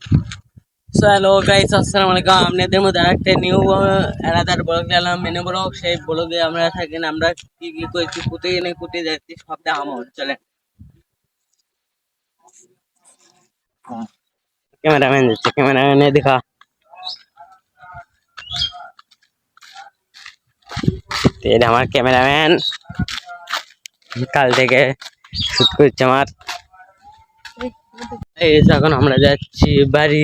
So hello guys, আসসালামু আলাইকুম। আপনাদের মধ্যে একটা নিউ আলাদার ব্লগ দিলাম, মিনি ব্লগ। সেই ব্লগে আমরা থাকেন, আমরা কি কি করছি, কোথায় এনে কোথায় যাচ্ছি সব দেখাবো। চলে ক্যামেরাম্যান যাচ্ছে, ক্যামেরাম্যানে দেখা। এটা আমার ক্যামেরাম্যান, কাল থেকে শুট করছে আমার। এই এখন আমরা যাচ্ছি বাড়ি।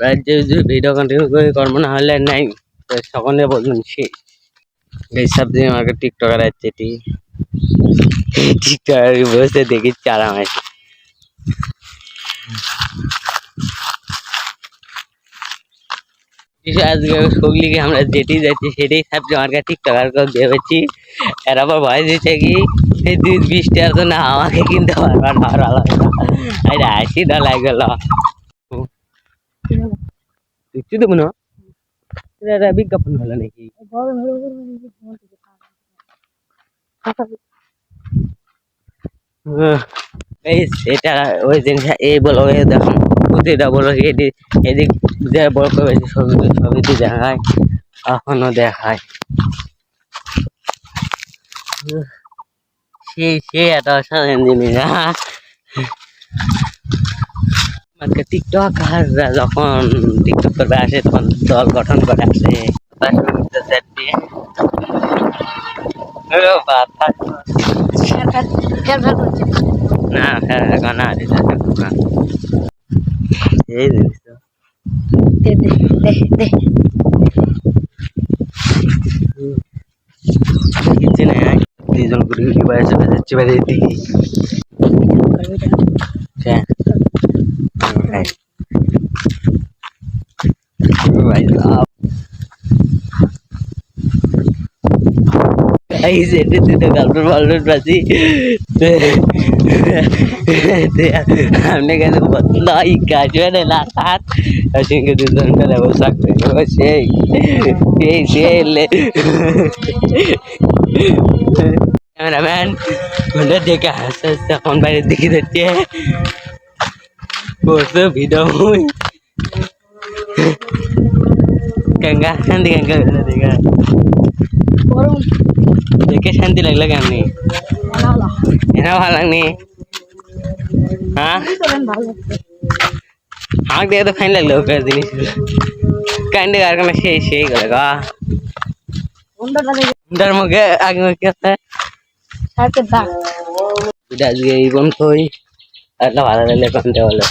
বাড়িতে যদি ভিডিও কন্টিনিউ করে করবো, না হলে নাই। তো সকলে বলুন এই সব দিন আমাকে টিকটকার আছে, টিকটকার বসে দেখি চারা মাস। আজকে সগলিকে আমরা যেটি যাচ্ছি সেটাই ভাবছি আমার কাছে টিকটকার ভেবেছি। এর আবার ভয় দিচ্ছে কি 20 টাকা তো না আমাকে কিনতে পারবা না, আর আলাদা আরে 80 লাগে গেল। কিচ্ছু দেবো না, এটা বিজ্ঞাপন হলো নাকি? এটা ওই জিনিস এই বলো, দেখো প্রতিটা বলো এদিক যে বড় করে ছবিটি দেখায়, এখনো দেখায়। সেই একটা অসাধারণ জিনিস। টিকটক যখন টিকটক করবে আসে, তখন দল গঠন করে আসে। না না, এই জিনিস তো কিছু নেই। 2 জন ঘুরে ঘুরে বাড়ি চলে যাচ্ছে, বাড়ির দিকে। ভাই এই সেটে দুটো গার্লফ্রেন্ড ফার্লফ্রেন্ড পাচ্ছি। हमने कहते बंदा ही कैजुअल है ना साथ ऐसे के 2 घंटा लेवल सकते हो से ले कैमरामैन मुझे देखा हंस कौन बारे दिखी देती है वो सब वीडियो हुई गंगा शांति गंगा देखा देखे शांति लगला কেমনি এনা ভালো লাগনি। হ্যাঁ আমাকে দেখে তো ফাইন লাগলো জিনিস কাইন্ডে কারখানা সেই করে গা মুখে আগে মুখে আছে আজকে এই বন্ধ হই। ভালো লাগলে কমতে বলো।